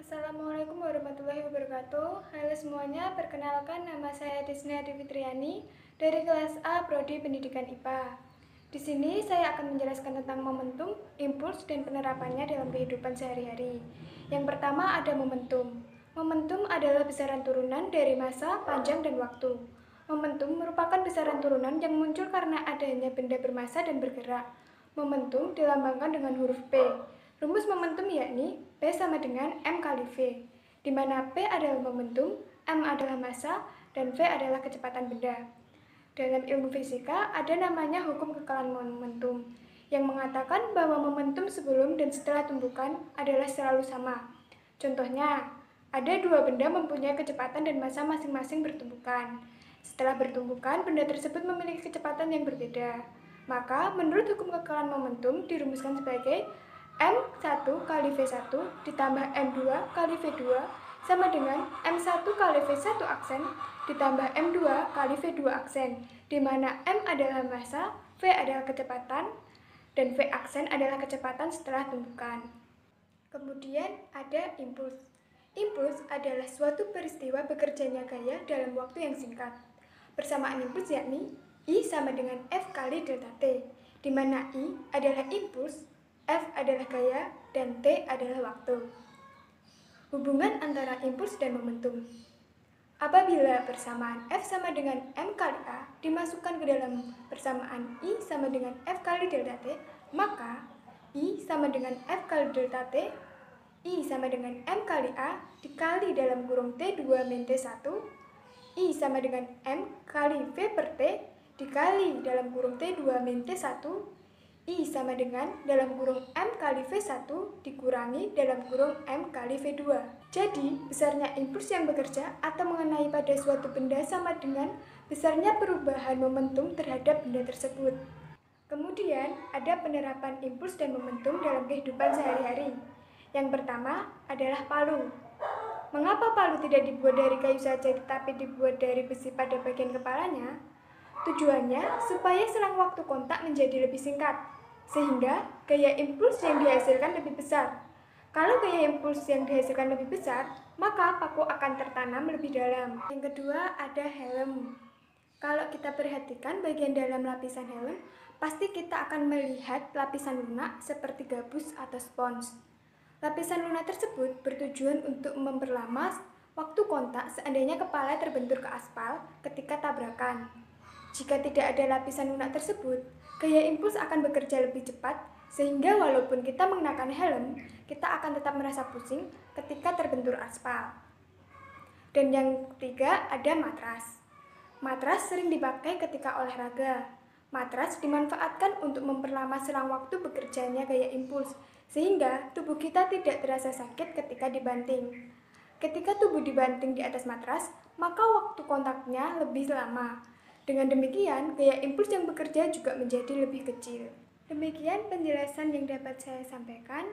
Assalamualaikum warahmatullahi wabarakatuh. Halo semuanya, perkenalkan nama saya Desna Fitriani dari kelas A Prodi Pendidikan IPA. Di sini saya akan menjelaskan tentang momentum, impuls, dan penerapannya dalam kehidupan sehari-hari. Yang pertama ada momentum. Momentum adalah besaran turunan dari masa, panjang, dan waktu. Momentum merupakan besaran turunan yang muncul karena adanya benda bermassa dan bergerak. Momentum dilambangkan dengan huruf P. Rumus momentum yakni P sama dengan M kali V, di mana P adalah momentum, M adalah massa, dan V adalah kecepatan benda. Dalam ilmu fisika, ada namanya hukum kekalan momentum, yang mengatakan bahwa momentum sebelum dan setelah tumbukan adalah selalu sama. Contohnya, ada dua benda mempunyai kecepatan dan massa masing-masing bertumbukan. Setelah bertumbukan, benda tersebut memiliki kecepatan yang berbeda. Maka, menurut hukum kekalan momentum dirumuskan sebagai M1 kali V1 ditambah M2 kali V2 sama dengan M1 kali V1 aksen ditambah M2 kali V2 aksen, di mana M adalah massa, V adalah kecepatan, dan V aksen adalah kecepatan setelah tumbukan. Kemudian ada impuls. Impuls adalah suatu peristiwa bekerjanya gaya dalam waktu yang singkat. Persamaan impuls yakni I sama dengan F kali delta T, di mana I adalah impuls, F adalah gaya, dan T adalah waktu. Hubungan antara impuls dan momentum. Apabila persamaan F sama dengan M kali A dimasukkan ke dalam persamaan I sama dengan F kali delta T, maka I sama dengan F kali delta T, I sama dengan M kali A dikali dalam kurung T2 min T1, I sama dengan M kali V per T dikali dalam kurung T2 min T1, I sama dengan dalam kurung M kali V1 dikurangi dalam kurung M kali V2. Jadi, besarnya impuls yang bekerja atau mengenai pada suatu benda sama dengan besarnya perubahan momentum terhadap benda tersebut. Kemudian, ada penerapan impuls dan momentum dalam kehidupan sehari-hari. Yang pertama adalah palu. Mengapa palu tidak dibuat dari kayu saja tetapi dibuat dari besi pada bagian kepalanya? Tujuannya supaya selang waktu kontak menjadi lebih singkat, sehingga gaya impuls yang dihasilkan lebih besar. Kalau gaya impuls yang dihasilkan lebih besar, maka paku akan tertanam lebih dalam. Yang kedua ada helm. Kalau kita perhatikan bagian dalam lapisan helm, pasti kita akan melihat lapisan lunak seperti gabus atau spons. Lapisan lunak tersebut bertujuan untuk memperlama waktu kontak seandainya kepala terbentur ke aspal ketika tabrakan. Jika tidak ada lapisan lunak tersebut, gaya impuls akan bekerja lebih cepat, sehingga walaupun kita mengenakan helm, kita akan tetap merasa pusing ketika terbentur aspal. Dan yang ketiga ada matras. Matras sering dipakai ketika olahraga. Matras dimanfaatkan untuk memperlama selang waktu bekerjanya gaya impuls, sehingga tubuh kita tidak terasa sakit ketika dibanting. Ketika tubuh dibanting di atas matras, maka waktu kontaknya lebih lama. Dengan demikian, gaya impuls yang bekerja juga menjadi lebih kecil. Demikian penjelasan yang dapat saya sampaikan.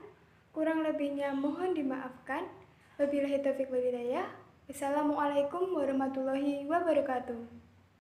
Kurang lebihnya mohon dimaafkan. Wabillahi taufiq wal hidayah. Wassalamualaikum warahmatullahi wabarakatuh.